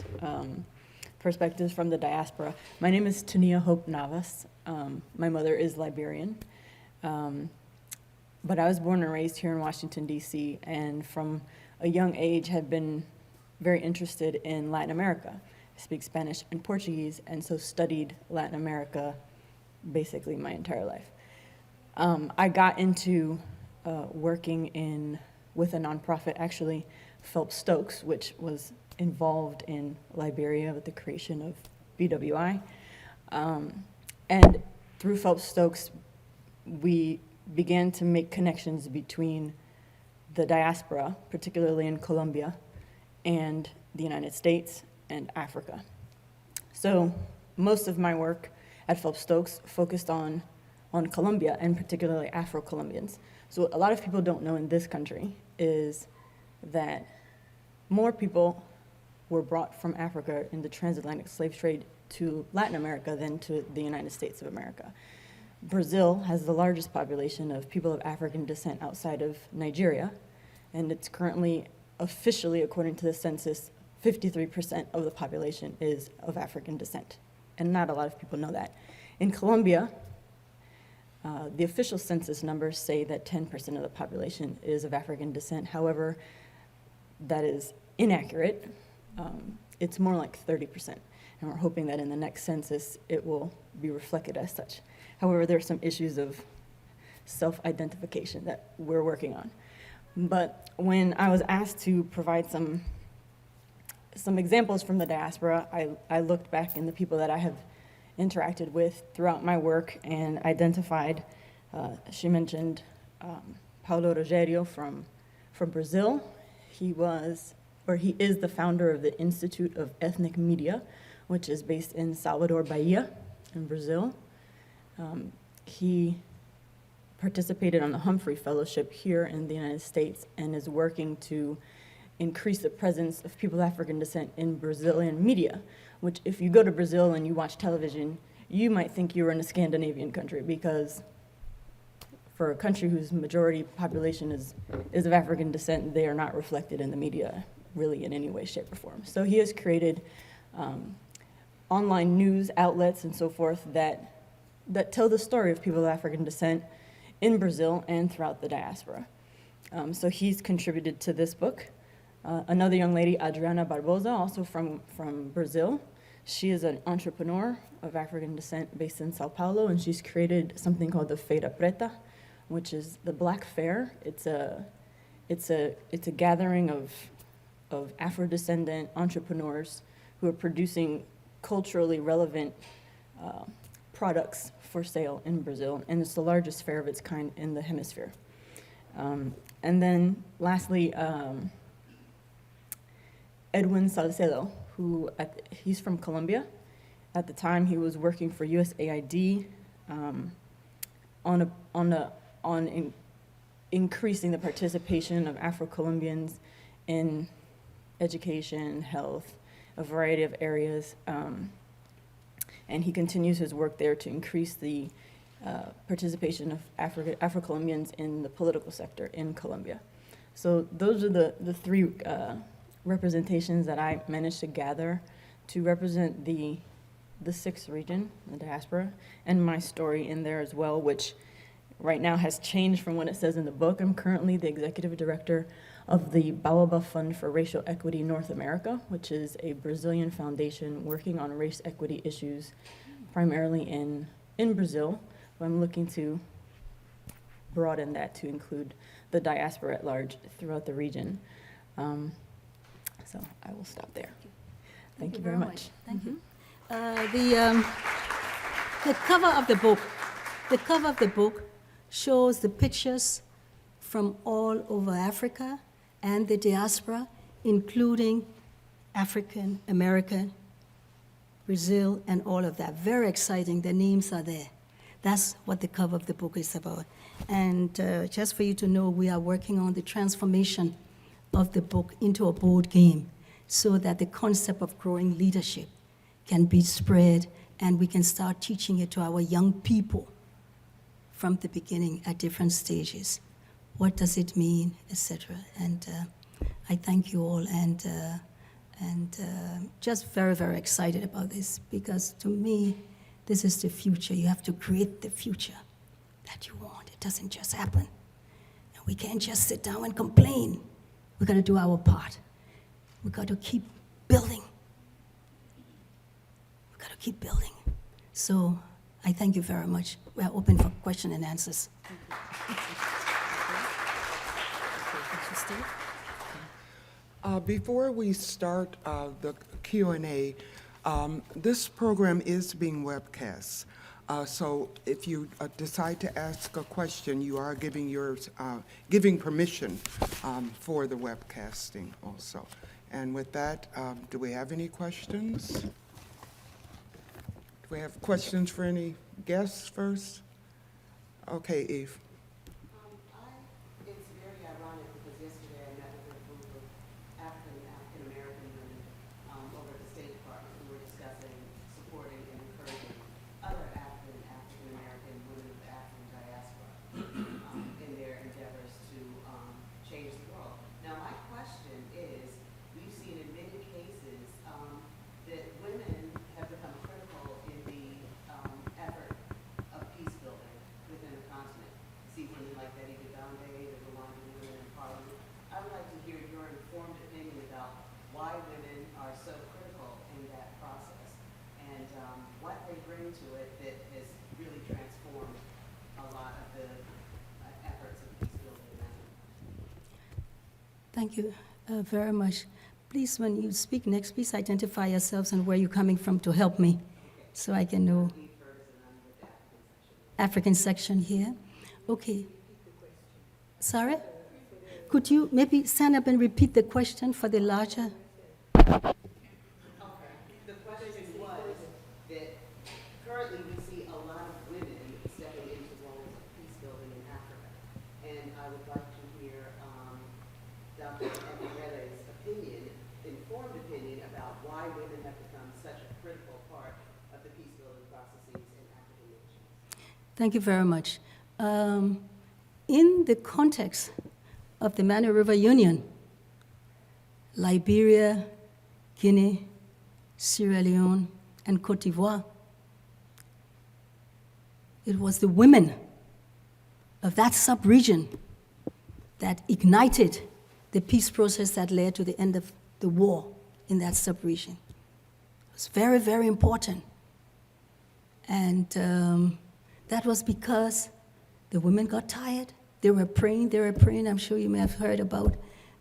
perspectives from the diaspora. My name is Tania Hope Navas. My mother is Liberian, but I was born and raised here in Washington, D.C., and from a young age had been very interested in Latin America. I speak Spanish and Portuguese, and so studied Latin America basically my entire life. I got into working with a nonprofit, actually, Phelps Stokes, which was involved in Liberia with the creation of BWI. And through Phelps Stokes, we began to make connections between the diaspora, particularly in Colombia, and the United States and Africa. So most of my work at Phelps Stokes focused on Colombia, and particularly Afro-Colombians. So what a lot of people don't know in this country is that more people were brought from Africa in the transatlantic slave trade to Latin America than to the United States of America. Brazil has the largest population of people of African descent outside of Nigeria, and it's currently officially, according to the census, 53% of the population is of African descent. And not a lot of people know that. In Colombia, the official census numbers say that 10% of the population is of African descent. However, that is inaccurate. It's more like 30%. And we're hoping that in the next census, it will be reflected as such. However, there are some issues of self-identification that we're working on. But when I was asked to provide some examples from the diaspora, I looked back in the people that I have interacted with throughout my work and identified, she mentioned Paulo Rogério from Brazil. He is the founder of the Institute of Ethnic Media, which is based in Salvador, Bahia, in Brazil. He participated on the Humphrey Fellowship here in the United States and is working to increase the presence of people of African descent in Brazilian media, which if you go to Brazil and you watch television, you might think you're in a Scandinavian country, because for a country whose majority population is of African descent, they are not reflected in the media really in any way, shape, or form. So he has created online news outlets and so forth that tell the story of people of African descent in Brazil and throughout the diaspora. So he's contributed to this book. Another young lady, Adriana Barbosa, also from Brazil. She is an entrepreneur of African descent based in Sao Paulo, and she's created something called the Feira Preta, which is the Black Fair. It's a gathering of Afro-descendant entrepreneurs who are producing culturally relevant products for sale in Brazil, and it's the largest fair of its kind in the hemisphere. And then lastly, Edwin Salcedo, he's from Colombia. At the time, he was working for USAID on increasing the participation of Afro-Colombians in education, health, a variety of areas. And he continues his work there to increase the participation of Afro-Colombians in the political sector in Colombia. So those are the three representations that I managed to gather to represent the sixth region, the diaspora, and my story in there as well, which right now has changed from what it says in the book. I'm currently the executive director of the Baobab Fund for Racial Equity North America, which is a Brazilian foundation working on race equity issues primarily in Brazil. But I'm looking to broaden that to include the diaspora at large throughout the region. So I will stop there. Thank you very much. Thank you. The cover of the book shows the pictures from all over Africa and the diaspora, including African American, Brazil, and all of that. Very exciting. The names are there. That's what the cover of the book is about. And just for you to know, we are working on the transformation of the book into a board game so that the concept of growing leadership can be spread and we can start teaching it to our young people from the beginning at different stages. What does it mean, etc. And I thank you all and just very, very excited about this, because to me, this is the future. You have to create the future that you want. It doesn't just happen. And we can't just sit down and complain. We've got to do our part. We've got to keep building. We've got to keep building. So I thank you very much. We're open for question and answers. Before we start the Q&A, this program is being webcast. So if you decide to ask a question, you are giving permission for the webcasting also. And with that, do we have any questions? Do we have questions for any guests first? Okay, Eve. It's very ironic because yesterday I met with a group of African-American women over at the State Department who were discussing supporting and encouraging other African-American women of the African diaspora in their endeavors to change the world. Now, my question into it that has really transformed a lot of the efforts of peace building now. Thank you very much. Please, when you speak next, please identify yourselves and where you're coming from to help me, so I can know. African section here. Okay. Sorry? Could you maybe stand up and repeat the question for the larger? The question was that currently we see a lot of women stepping into roles of peace building in Africa. And I would like to hear Dr. Akerele's opinion, informed opinion, about why women have become such a critical part of the peace building processes in African nations. Thank you very much. In the context of the Manu River Union, Liberia, Guinea, Sierra Leone, and Cote d'Ivoire, it was the women of that sub-region that ignited the peace process that led to the end of the war in that sub-region. It was very, very important. And that was because the women got tired. They were praying. I'm sure you may have heard about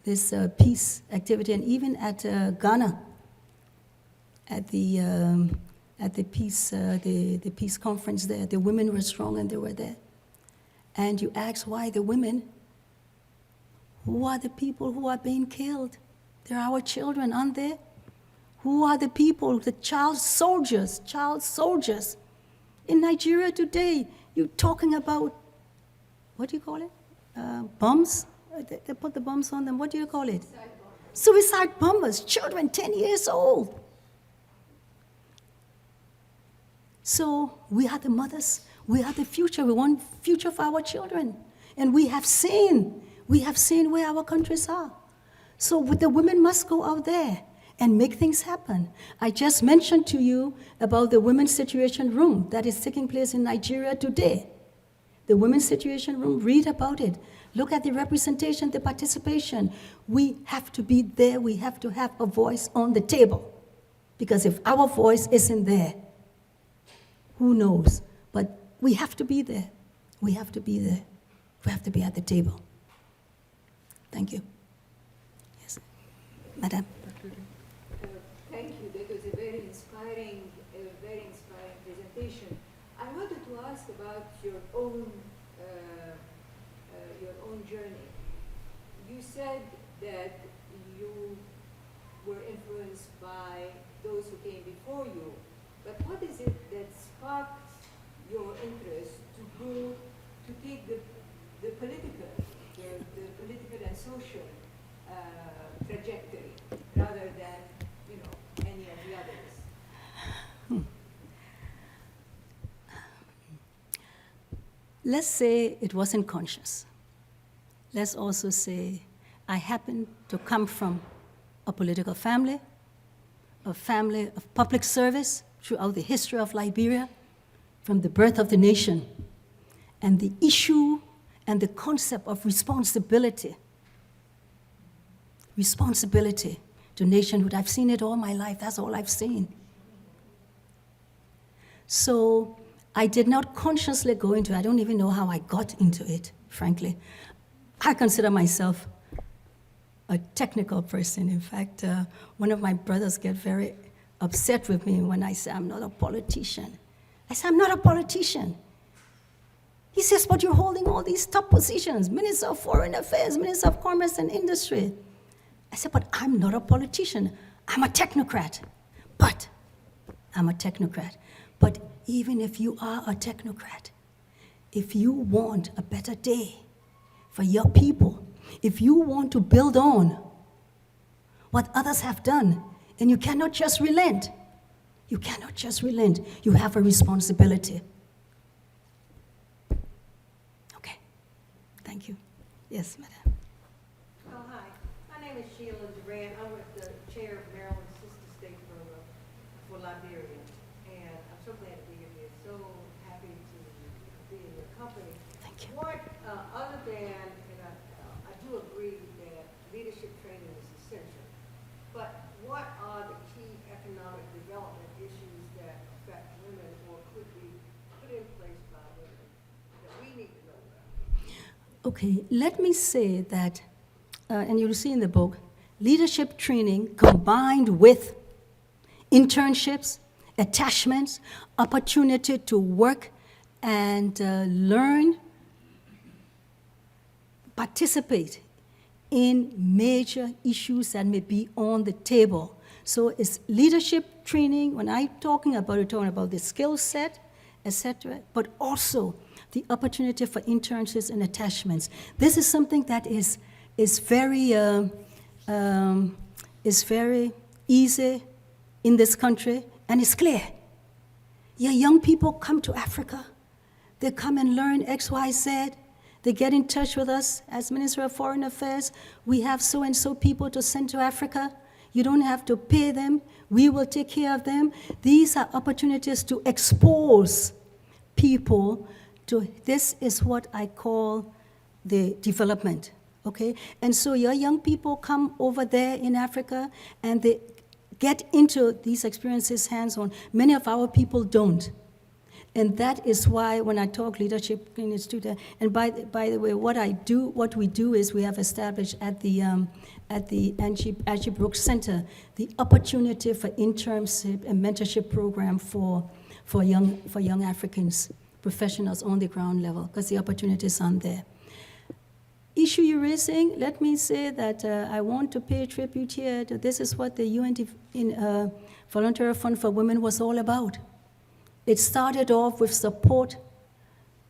this peace activity. And even at Ghana, at the peace conference there, the women were strong and they were there. And you ask why the women, who are the people who are being killed? They're our children, aren't they? Who are the people, the child soldiers in Nigeria today? You're talking about, what do you call it? Bombs? They put the bombs on them. What do you call it? Suicide bombers. Children 10 years old. So we are the mothers. We are the future. We want future for our children. And we have seen where our countries are. So the women must go out there and make things happen. I just mentioned to you about the Women's Situation Room that is taking place in Nigeria today. The Women's Situation Room, read about it. Look at the representation, the participation. We have to be there. We have to have a voice on the table. Because if our voice isn't there, who knows? But we have to be there. We have to be there. We have to be at the table. Thank you. Yes. Madam. Thank you. That was a very inspiring presentation. I wanted to ask about your own journey. You said that you were influenced by those who came before you, but what is it that sparked your interest to take the political and social trajectory rather than any of the others? Let's say it wasn't conscious. Let's also say I happen to come from a political family, a family of public service throughout the history of Liberia, from the birth of the nation, and the issue and the concept of responsibility to nationhood. I've seen it all my life. That's all I've seen. So I did not consciously go into it. I don't even know how I got into it, frankly. I consider myself a technical person. In fact, one of my brothers get very upset with me when I say I'm not a politician. I say, I'm not a politician. He says, but you're holding all these top positions, Minister of Foreign Affairs, Minister of Commerce and Industry. I said, but I'm not a politician. I'm a technocrat. But I'm a technocrat. But even if you are a technocrat, if you want a better day for your people, if you want to build on what others have done, and you cannot just relent. You cannot just relent. You have a responsibility. Okay. Thank you. Yes, madam. Oh, hi. My name is Sheila Durant. I'm with the chair of Maryland's Sister State Program for Liberia. And I'm so glad to be here. So happy to be in your company. Thank you. What, other than, and I do agree that leadership training is essential, but what are the key economic development issues that affect women or could Okay, let me say that, and you'll see in the book, leadership training combined with internships, attachments, opportunity to work and learn, participate in major issues that may be on the table. So it's leadership training. When I'm talking about the skill set, etc., but also the opportunity for internships and attachments. This is something that is very easy in this country, and it's clear. Yeah, young people come to Africa. They come and learn X, Y, Z. They get in touch with us as Minister of Foreign Affairs. We have so-and-so people to send to Africa. You don't have to pay them. We will take care of them. These are opportunities to expose people to, this is what I call the development, okay? And so your young people come over there in Africa and they get into these experiences hands-on. Many of our people don't. And that is why when I talk leadership in the institute, and by the way, what we do is we have established at the Angie Brooks Center the opportunity for internship and mentorship program for young Africans, professionals on the ground level, because the opportunities aren't there. Issue you're raising, let me say that I want to pay tribute here to this is what the UN Voluntary Fund for Women was all about. It started off with support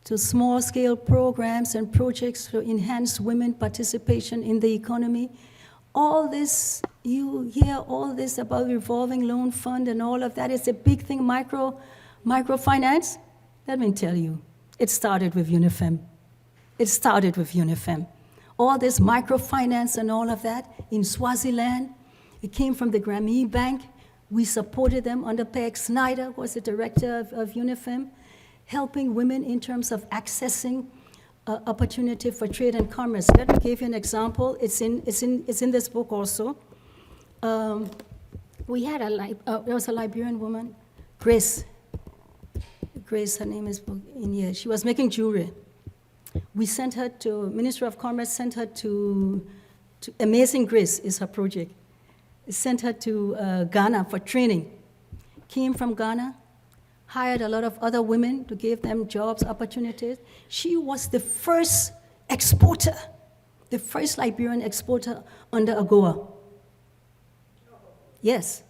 to small-scale programs and projects to enhance women participation in the economy. All this, you hear all this about revolving loan fund and all of that is a big thing, microfinance. Let me tell you, it started with UNIFEM. It started with UNIFEM. All this microfinance and all of that in Swaziland, it came from the Grameen Bank. We supported them under Peg Snyder, who was the director of UNIFEM, helping women in terms of accessing opportunity for trade and commerce. Let me give you an example. It's in this book also. We had there was a Liberian woman, Grace. Grace, her name is in here. She was making jewelry. We sent her to, Ministry of Commerce sent her to Amazing Grace is her project. Sent her to Ghana for training. Came from Ghana, hired a lot of other women to give them jobs, opportunities. She was the first exporter, the first Liberian exporter under AGOA. Yes.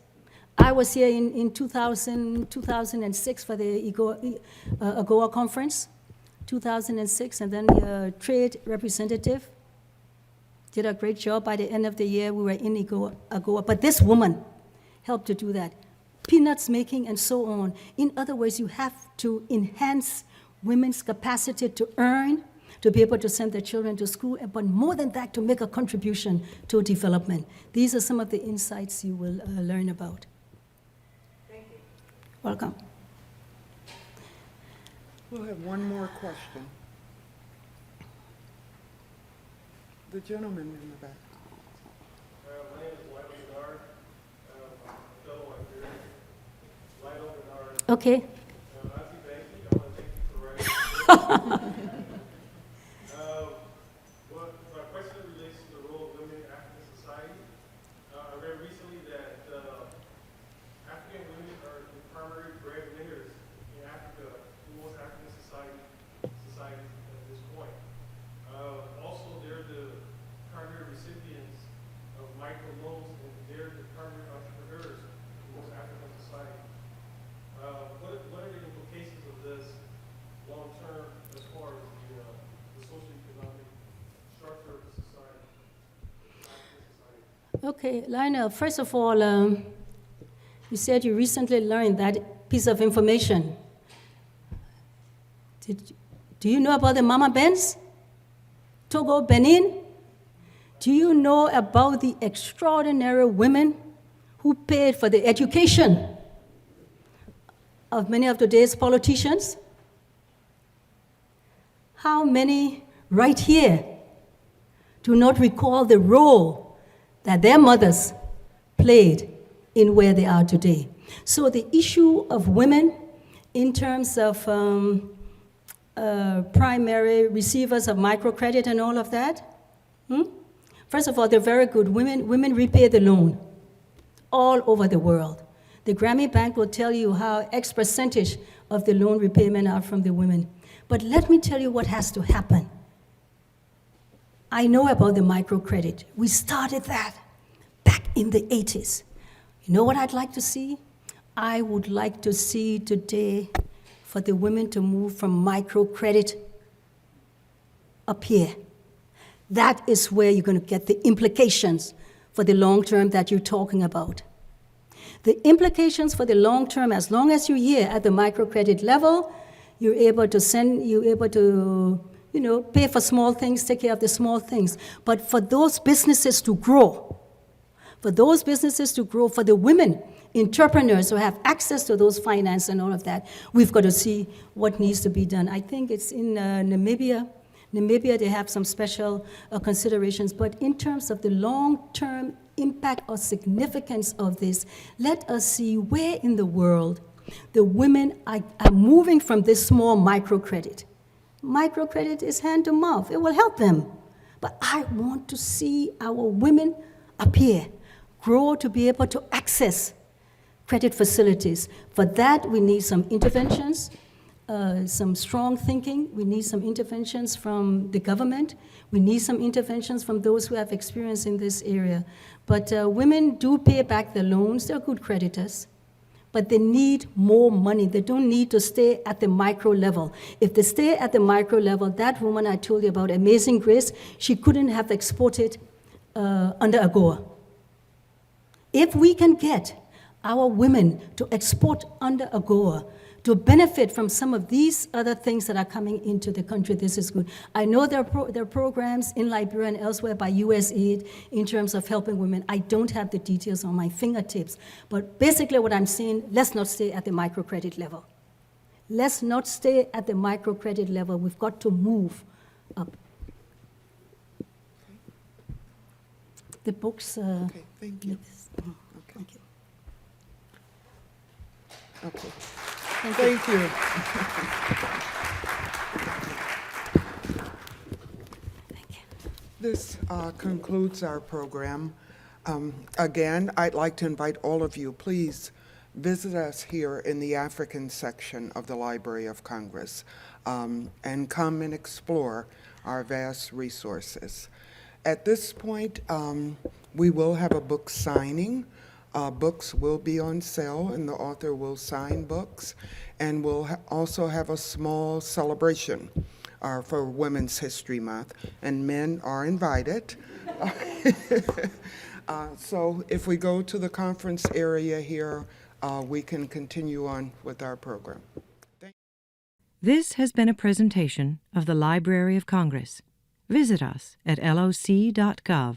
I was here in 2006 for the AGOA conference, 2006, and then the trade representative. Did a great job. By the end of the year, we were in AGOA. But this woman helped to do that. Peanuts making and so on. In other words, you have to enhance women's capacity to earn, to be able to send their children to school, but more than that, to make a contribution to development. These are some of the insights you will learn about. Thank you. Welcome. We'll have one more question. The gentleman in the back. My name is Lionel Bernard. I'm a fellow Liberian. Lionel Bernard. Okay. Auntie Banky, I want to thank you for writing. My question relates to the role of women in African society. I read recently that African women are the primary breadwinners in Africa, in most African societies at this point. Also, they're the primary recipients of microloans, and they're the primary entrepreneurs in most African society. What are the implications of this long term as far as the socioeconomic structure of the society, African society? Okay, Lionel, first of all, you said you recently learned that piece of information. Do you know about the Mama Bens? Togo, Benin? Do you know about the extraordinary women who paid for the education of many of today's politicians? How many right here do not recall the role that their mothers played in where they are today? So the issue of women in terms of primary receivers of microcredit and all of that? First of all, they're very good. Women repay the loan all over the world. The Grammy Bank will tell you how X percentage of the loan repayment are from the women. But let me tell you what has to happen. I know about the microcredit. We started that back in the 80s. You know what I'd like to see? I would like to see today for the women to move from microcredit up here. That is where you're going to get the implications for the long term that you're talking about. The implications for the long term, as long as you're here at the microcredit level, you're able to pay for small things, take care of the small things. But for those businesses to grow, for the women entrepreneurs who have access to those finance and all of that, we've got to see what needs to be done. I think it's in Namibia. Namibia, they have some special considerations, but in terms of the long-term impact or significance of this, let us see where in the world the women are moving from this small microcredit. Microcredit is hand to mouth. It will help them. But I want to see our women up here grow to be able to access credit facilities. For that, we need some interventions, some strong thinking. We need some interventions from the government. We need some interventions from those who have experience in this area. But women do pay back their loans. They're good creditors. But they need more money. They don't need to stay at the micro level. If they stay at the micro level, that woman I told you about, Amazing Grace, she couldn't have exported under AGOA. If we can get our women to export under AGOA, to benefit from some of these other things that are coming into the country, this is good. I know there are programs in Liberia and elsewhere by USAID in terms of helping women. I don't have the details on my fingertips. But basically what I'm saying, let's not stay at the microcredit level. Let's not stay at the microcredit level. We've got to move up. The books... Okay, thank you. Yes. Okay. Thank you. Okay. Thank you. Thank you. This concludes our program. Again, I'd like to invite all of you, please visit us here in the African section of the Library of Congress and come and explore our vast resources. At this point, we will have a book signing. Books will be on sale, and the author will sign books. And we'll also have a small celebration for Women's History Month, and men are invited. So if we go to the conference area here, we can continue on with our program. This has been a presentation of the Library of Congress. Visit us at loc.gov.